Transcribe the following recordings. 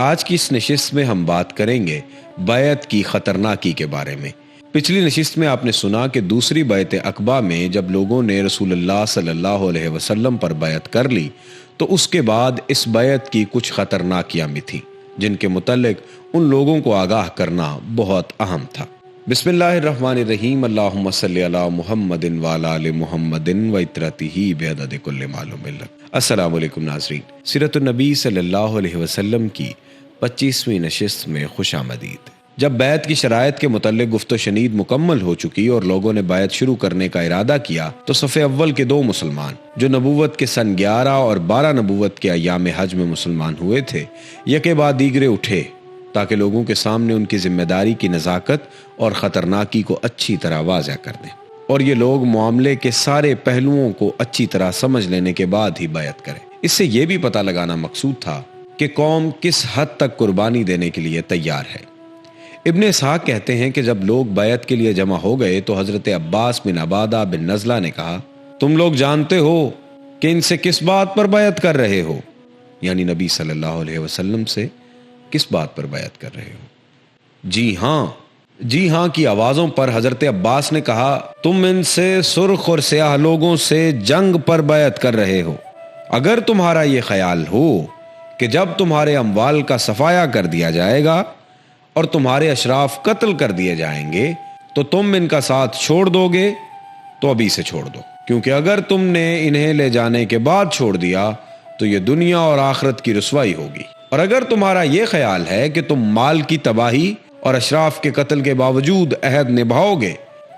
آج کی اس نشست میں ہم بات کریں گے بیعت کی خطرناکی کے بارے میں۔ پچھلی نشست میں آپ نے سنا کہ دوسری بیعت عقبہ میں جب لوگوں نے رسول اللہ صلی اللہ علیہ وسلم پر بیعت کر لی تو اس کے بعد اس بیعت کی کچھ خطرناکیاں بھی تھیں جن کے متعلق ان لوگوں کو آگاہ کرنا بہت اہم تھا۔ بسم اللہ الرحمن الرحیم، اللہم صلی علی محمد وعلی آل محمد وعترتہ بعدد کل معلوم لک۔ السلام علیکم ناظرین، سیرت النبی صلی اللہ علیہ وسلم کی 25ویں نشست میں خوش آمدید۔ جب بیعت کی شرائط کے متعلق گفت و شنید مکمل ہو چکی اور لوگوں نے بیعت شروع کرنے کا ارادہ کیا تو صف اول کے 2 مسلمان جو نبوت کے سن 11 اور 12 نبوت کے ایام حج میں مسلمان ہوئے تھے، یکے بعد دیگرے اٹھے تاکہ لوگوں کے سامنے ان کی ذمہ داری کی نزاکت اور خطرناکی کو اچھی طرح واضح کر دیں، اور یہ لوگ معاملے کے سارے پہلوؤں کو اچھی طرح سمجھ لینے کے بعد ہی بیعت کریں۔ اس سے یہ بھی پتہ لگانا مقصود تھا کہ قوم کس حد تک قربانی دینے کے لیے تیار ہے۔ ابن اسحاق کہتے ہیں کہ جب لوگ بیعت کے لیے جمع ہو گئے تو حضرت عباس بن عبادہ بن نزلہ نے کہا، تم لوگ جانتے ہو کہ ان سے کس بات پر بیعت کر رہے ہو؟ یعنی نبی صلی اللہ علیہ وسلم سے کس بات پر بیعت کر رہے ہو؟ جی ہاں کی آوازوں پر حضرت عباس نے کہا، تم ان سے سرخ اور سیاہ لوگوں سے جنگ پر بیعت کر رہے ہو۔ اگر تمہارا یہ خیال ہو کہ جب تمہارے اموال کا صفایا کر دیا جائے گا اور تمہارے اشراف قتل کر دیے جائیں گے تو تم ان کا ساتھ چھوڑ دو گے تو ابھی سے چھوڑ دو، کیونکہ اگر تم نے انہیں لے جانے کے بعد چھوڑ دیا تو یہ دنیا اور آخرت کی رسوائی ہوگی۔ اور اگر تمہارا یہ خیال ہے کہ تم مال کی تباہی اور اشراف کے قتل کے باوجود عہد نبھاؤ گے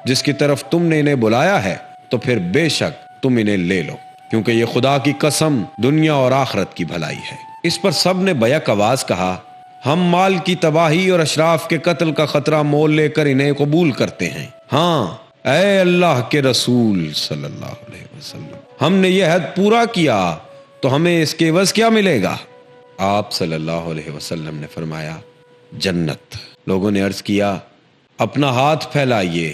جس کی طرف تم نے انہیں بلایا ہے، تو پھر بے شک تم انہیں لے لو، کیونکہ یہ خدا کی قسم دنیا اور آخرت کی بھلائی ہے۔ اس پر سب نے بیک آواز کہا، ہم مال کی تباہی اور اشراف کے قتل کا خطرہ مول لے کر انہیں قبول کرتے ہیں۔ ہاں اے اللہ کے رسول صلی اللہ علیہ وسلم، ہم نے یہ عہد پورا کیا تو ہمیں اس کے عوض کیا ملے گا؟ آپ صلی اللہ علیہ وسلم نے فرمایا، جنت۔ لوگوں نے عرض کیا، اپنا ہاتھ پھیلائیے۔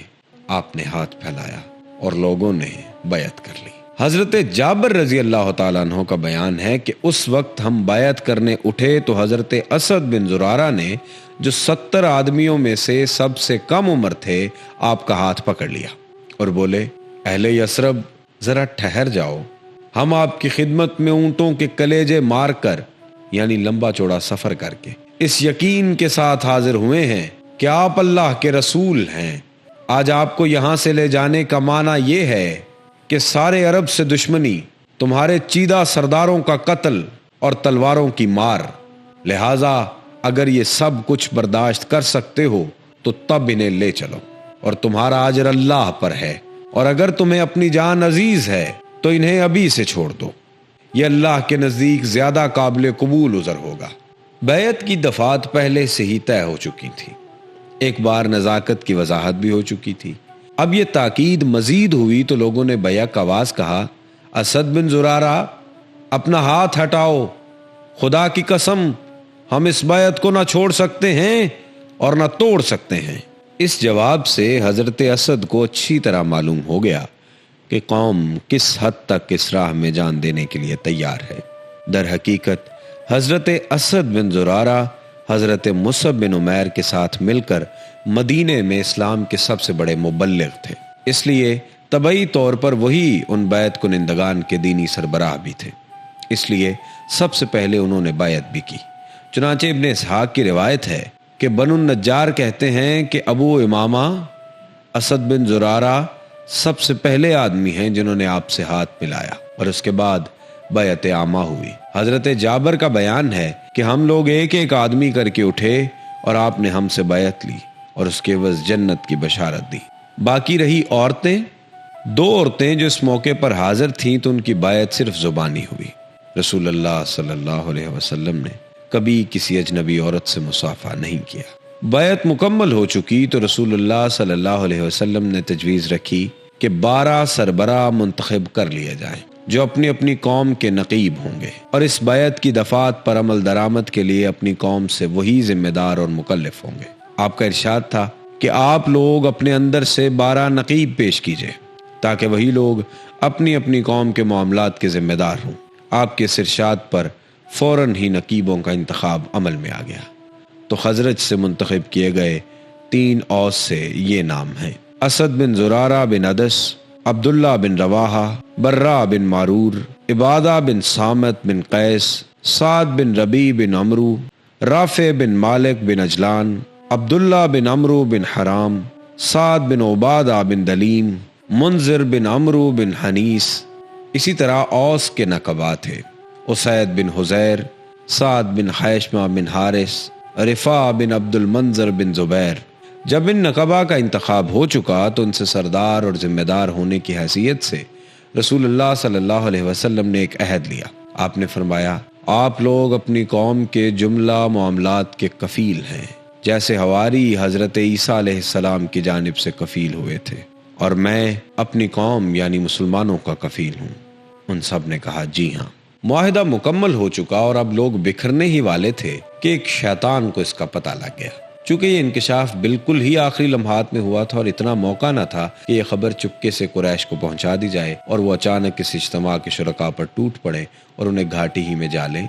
آپ نے ہاتھ پھیلایا اور لوگوں نے بیعت کر لی۔ حضرت جابر رضی اللہ تعالیٰ عنہ کا بیان ہے کہ اس وقت ہم بیعت کرنے اٹھے تو حضرت اسد بن زرارہ نے جو 70 آدمیوں میں سے سب سے کم عمر تھے آپ کا ہاتھ پکڑ لیا اور بولے، اہل یثرب ذرا ٹھہر جاؤ، ہم آپ کی خدمت میں اونٹوں کے کلیجے مار کر، یعنی لمبا چوڑا سفر کر کے، اس یقین کے ساتھ حاضر ہوئے ہیں کہ آپ اللہ کے رسول ہیں۔ آج آپ کو یہاں سے لے جانے کا معنی یہ ہے کہ سارے عرب سے دشمنی، تمہارے چیدہ سرداروں کا قتل اور تلواروں کی مار، لہٰذا اگر یہ سب کچھ برداشت کر سکتے ہو تو تب انہیں لے چلو، اور تمہارا اجر اللہ پر ہے، اور اگر تمہیں اپنی جان عزیز ہے تو انہیں ابھی سے چھوڑ دو، یہ اللہ کے نزدیک زیادہ قابل قبول عذر ہوگا۔ بیعت کی دفعات پہلے سے ہی طے ہو چکی تھی، ایک بار نزاکت کی وضاحت بھی ہو چکی تھی، اب یہ تاکید مزید ہوئی تو لوگوں نے بیک آواز کہا، اسد بن زرارہ اپنا ہاتھ ہٹاؤ، خدا کی قسم ہم اس بیعت کو نہ چھوڑ سکتے ہیں اور نہ توڑ سکتے ہیں۔ اس جواب سے حضرت اسد کو اچھی طرح معلوم ہو گیا کہ قوم کس حد تک اس راہ میں جان دینے کے لیے تیار ہے۔ در حقیقت حضرت اسد بن زرارہ حضرت مصعب بن عمیر کے ساتھ مل کر مدینے میں اسلام کے سب سے بڑے مبلغ تھے، اس لیے طبعی طور پر وہی ان بیعت کنندگان کے دینی سربراہ بھی تھے، اس لیے سب سے پہلے انہوں نے بیعت بھی کی۔ چنانچہ ابن اسحاق کی روایت ہے کہ بنو النجار کہتے ہیں کہ ابو امامہ اسد بن زرارہ سب سے پہلے آدمی ہیں جنہوں نے آپ سے ہاتھ ملایا، اور اس کے بعد بیعت عامہ ہوئی۔ حضرت جابر کا بیان ہے کہ ہم لوگ ایک ایک آدمی کر کے اٹھے اور آپ نے ہم سے بیعت لی اور اس کے عوض جنت کی بشارت دی۔ باقی رہی عورتیں، 2 عورتیں جو اس موقع پر حاضر تھیں تو ان کی بیعت صرف زبانی ہوئی۔ رسول اللہ صلی اللہ علیہ وسلم نے کبھی کسی اجنبی عورت سے مصافحہ نہیں کیا۔ بیعت مکمل ہو چکی تو رسول اللہ صلی اللہ علیہ وسلم نے تجویز رکھی کہ 12 سربراہ منتخب کر لیے جائیں جو اپنی اپنی قوم کے نقیب ہوں گے، اور اس بیعت کی دفعات پر عمل درآمد کے لیے اپنی قوم سے وہی ذمہ دار اور مکلف ہوں گے۔ آپ کا ارشاد تھا کہ آپ لوگ اپنے اندر سے 12 نقیب پیش کیجئے تاکہ وہی لوگ اپنی اپنی قوم کے معاملات کے ذمہ دار ہوں۔ آپ کے اس ارشاد پر فوراً ہی نقیبوں کا انتخاب عمل میں آ گیا۔ تو خزرج سے منتخب کیے گئے 3 اوس سے یہ نام ہیں: اسد بن زرارہ بن عدس، عبداللہ بن رواحہ، برہ بن معرور، عبادہ بن صامت بن قیس، سعد بن ربیع بن عمرو، رافع بن مالک بن اجلان، عبداللہ بن عمرو بن حرام، سعد بن عبادہ بن دلیم، منذر بن عمرو بن حنیس۔ اسی طرح اوس کے نقبہ تھے: اسید بن حزیر، سعد بن خیشمہ بن حارث، رفاع بن عبد المنذر بن زبیر۔ جب ان نقبہ کا انتخاب ہو چکا تو ان سے سردار اور ذمہ دار ہونے کی حیثیت سے رسول اللہ صلی اللہ علیہ وسلم نے ایک عہد لیا۔ آپ نے فرمایا: آپ لوگ اپنی قوم کے جملہ معاملات کے کفیل ہیں، جیسے حواری حضرت عیسیٰ علیہ السلام کی جانب سے کفیل ہوئے تھے، اور میں اپنی قوم یعنی مسلمانوں کا کفیل ہوں۔ ان سب نے کہا: جی ہاں۔ معاہدہ مکمل ہو چکا اور اب لوگ بکھرنے ہی والے تھے کہ ایک شیطان کو اس کا پتہ لگ گیا۔ چونکہ یہ انکشاف بالکل ہی آخری لمحات میں ہوا تھا اور اتنا موقع نہ تھا کہ یہ خبر چپکے سے قریش کو پہنچا دی جائے اور وہ اچانک اس اجتماع کے شرکاء پر ٹوٹ پڑے اور انہیں گھاٹی ہی میں جا لیں،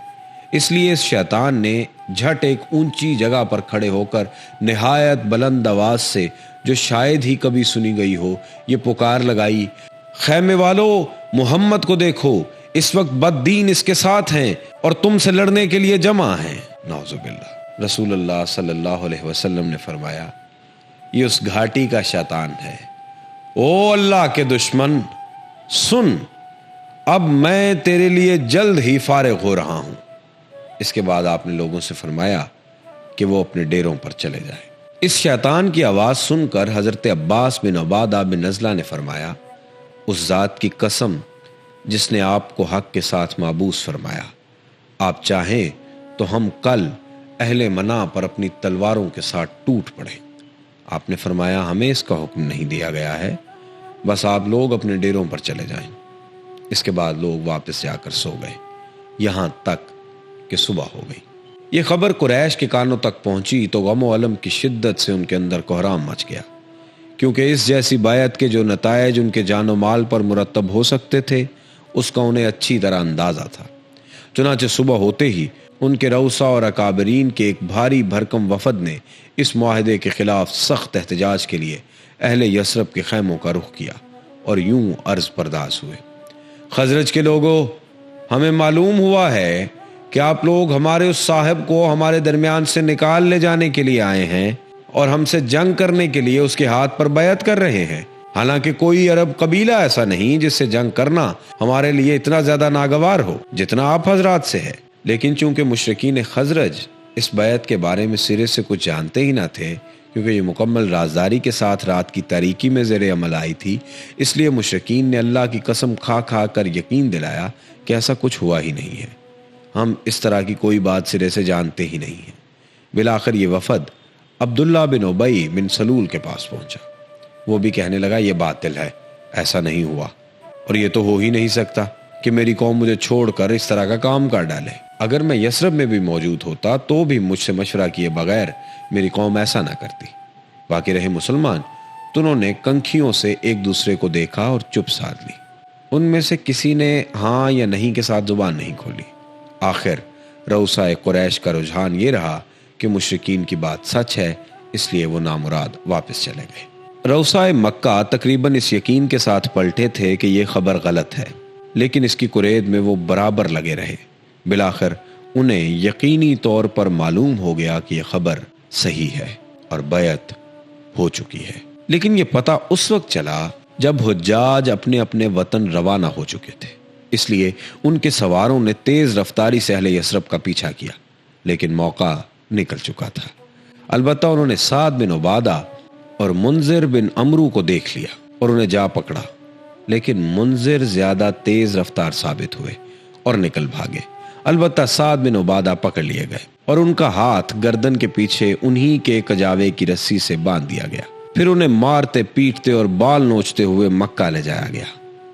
اس لیے اس شیطان نے جھٹ ایک اونچی جگہ پر کھڑے ہو کر نہایت بلند آواز سے، جو شاید ہی کبھی سنی گئی ہو، یہ پکار لگائی: خیمے والو، محمد کو دیکھو، اس وقت بد دین اس کے ساتھ ہیں اور تم سے لڑنے کے لیے جمع ہیں۔ نعوذ باللہ۔ رسول اللہ صلی اللہ علیہ وسلم نے فرمایا: یہ اس گھاٹی کا شیطان ہے۔ او اللہ کے دشمن، سن، اب میں تیرے لیے جلد ہی فارغ ہو رہا ہوں۔ اس کے بعد آپ نے لوگوں سے فرمایا کہ وہ اپنے ڈیروں پر چلے جائیں۔ اس شیطان کی آواز سن کر حضرت عباس بن عبادہ بن نزلہ نے فرمایا: اس ذات کی قسم جس نے آپ کو حق کے ساتھ معبوس فرمایا، آپ چاہیں تو ہم کل اہل منع پر اپنی تلواروں کے ساتھ ٹوٹ پڑیں۔ آپ نے فرمایا: ہمیں اس کا حکم نہیں دیا گیا ہے، بس آپ لوگ اپنے ڈیروں پر چلے جائیں۔ اس کے بعد لوگ واپس جا کر سو گئے، یہاں تک کہ صبح ہو گئی۔ یہ خبر قریش کے کانوں تک پہنچی تو غم و الم کی شدت سے ان کے اندر کوہرام مچ گیا، کیونکہ اس جیسی بیعت کے جو نتائج ان کے جان و مال پر مرتب ہو سکتے تھے اس کا انہیں اچھی طرح اندازہ تھا۔ چنانچہ صبح ہوتے ہی ان کے رؤسا اور اکابرین کے ایک بھاری بھرکم وفد نے اس معاہدے کے خلاف سخت احتجاج کے لیے اہل یثرب کے خیموں کا رخ کیا اور یوں عرض پرداز ہوئے: خزرج کے لوگوں، ہمیں معلوم ہوا ہے کہ آپ لوگ ہمارے اس صاحب کو ہمارے درمیان سے نکال لے جانے کے لیے آئے ہیں اور ہم سے جنگ کرنے کے لیے اس کے ہاتھ پر بیعت کر رہے ہیں، حالانکہ کوئی عرب قبیلہ ایسا نہیں جس سے جنگ کرنا ہمارے لیے اتنا زیادہ ناگوار ہو جتنا آپ حضرات سے ہے۔ لیکن چونکہ مشرکین خزرج اس بیعت کے بارے میں سرے سے کچھ جانتے ہی نہ تھے، کیونکہ یہ مکمل رازداری کے ساتھ رات کی تاریکی میں زیر عمل آئی تھی، اس لیے مشرکین نے اللہ کی قسم کھا کھا کر یقین دلایا کہ ایسا کچھ ہوا ہی نہیں ہے، ہم اس طرح کی کوئی بات سرے سے جانتے ہی نہیں ہیں۔ بالآخر یہ وفد عبداللہ بن ابی بن سلول کے پاس پہنچا۔ وہ بھی کہنے لگا: یہ باطل ہے، ایسا نہیں ہوا، اور یہ تو ہو ہی نہیں سکتا کہ میری قوم مجھے چھوڑ کر اس طرح کا کام کر ڈالے۔ اگر میں یثرب میں بھی موجود ہوتا تو بھی مجھ سے مشورہ کیے بغیر میری قوم ایسا نہ کرتی۔ باقی رہے مسلمان تو انہوں نے کنکھیوں سے ایک دوسرے کو دیکھا اور چپ سادھ لی۔ ان میں سے کسی نے ہاں یا نہیں کے ساتھ زبان نہیں کھولی۔ آخر رؤسائے قریش کا رجحان یہ رہا کہ مشرکین کی بات سچ ہے، اس لیے وہ نامراد واپس چلے گئے۔ رؤسائے مکہ تقریباً اس یقین کے ساتھ پلٹے تھے کہ یہ خبر غلط ہے، لیکن اس کی قرید میں وہ برابر لگے رہے۔ بالآخر انہیں یقینی طور پر معلوم ہو گیا کہ یہ خبر صحیح ہے اور بیعت ہو چکی ہے۔ لیکن یہ پتہ اس وقت چلا جب حجاج اپنے اپنے وطن روانہ ہو چکے تھے، اس لیے ان کے سواروں نے تیز رفتاری سے اہل یثرب کا پیچھا کیا، لیکن موقع نکل چکا تھا۔ البتہ انہوں نے سعد بن عبادہ اور منذر بن عمرو کو دیکھ لیا اور انہیں جا پکڑا، لیکن منذر زیادہ تیز رفتار ثابت ہوئے اور نکل بھاگے۔ البتہ سعد بن عبادہ پکڑ لیے گئے اور ان کا ہاتھ گردن کے پیچھے انہی کے کجاوے کی رسی سے باندھ دیا گیا۔ پھر انہیں مارتے پیٹتے اور بال نوچتے ہوئے مکہ لے جایا گیا،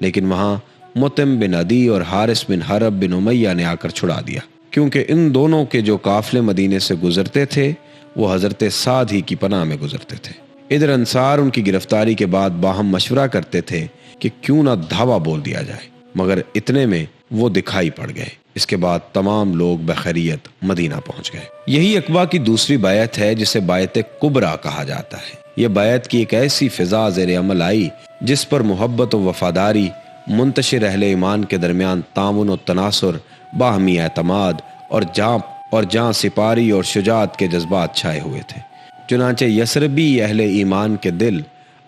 لیکن وہاں مطعم بن عدی اور حارث بن حرب بن امیہ نے آ کر چھڑا دیا، کیونکہ ان دونوں کے جو قافلے مدینے سے گزرتے تھے وہ حضرت سعد ہی کی پناہ میں گزرتے تھے۔ ادھر انصار ان کی گرفتاری کے بعد باہم مشورہ کرتے تھے کہ کیوں نہ دھاوا بول دیا جائے، مگر اتنے میں وہ دکھائی پڑ گئے۔ اس کے بعد تمام لوگ بخیریت مدینہ پہنچ گئے۔ یہی عقبہ کی دوسری بیعت ہے جسے بیعت کبریٰ کہا جاتا ہے۔ یہ بیعت کی ایک ایسی فضا زیر عمل آئی جس پر محبت و وفاداری، منتشر اہل ایمان کے درمیان تعاون و تناصر، باہمی اعتماد اور جاں سپاری اور شجاعت کے جذبات چھائے ہوئے تھے۔ چنانچہ یثربی اہل ایمان کے دل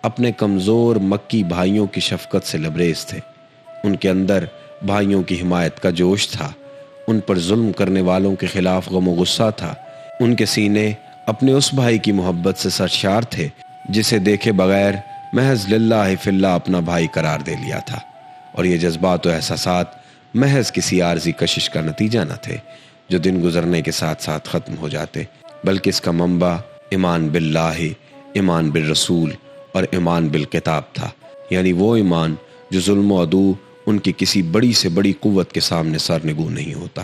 اپنے کمزور مکی بھائیوں کی شفقت سے لبریز تھے۔ ان کے اندر بھائیوں کی حمایت کا جوش تھا، ان پر ظلم کرنے والوں کے خلاف غم و غصہ تھا۔ ان کے سینے اپنے اس بھائی کی محبت سے سرشار تھے جسے دیکھے بغیر محض للہ فی اللہ اپنا بھائی قرار دے لیا تھا، اور یہ جذبات و احساسات محض کسی عارضی کشش کا نتیجہ نہ تھے جو دن گزرنے کے ساتھ ساتھ ختم ہو جاتے، بلکہ اس کا منبع ایمان باللہ، ایمان بالرسول اور ایمان بالکتاب تھا، یعنی وہ ایمان جو ظلم و عدو ان کی کسی بڑی سے بڑی قوت کے سامنے سرنگوں نہیں ہوتا،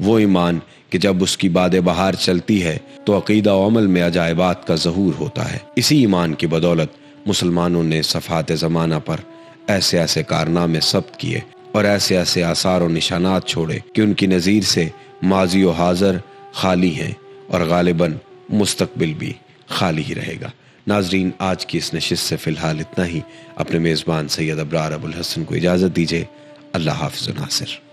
وہ ایمان کہ جب اس کی باد بہار چلتی ہے تو عقیدہ و عمل میں عجائبات کا ظہور ہوتا ہے۔ اسی ایمان کی بدولت مسلمانوں نے صفحات زمانہ پر ایسے ایسے کارنامے ثبت کیے اور ایسے ایسے آثار و نشانات چھوڑے کہ ان کی نظیر سے ماضی و حاضر خالی ہیں اور غالباً مستقبل بھی خالی ہی رہے گا۔ ناظرین، آج کی اس نشست سے فی الحال اتنا ہی۔ اپنے میزبان سید ابرار ابوالحسن کو اجازت دیجیے۔ اللہ حافظ و ناصر۔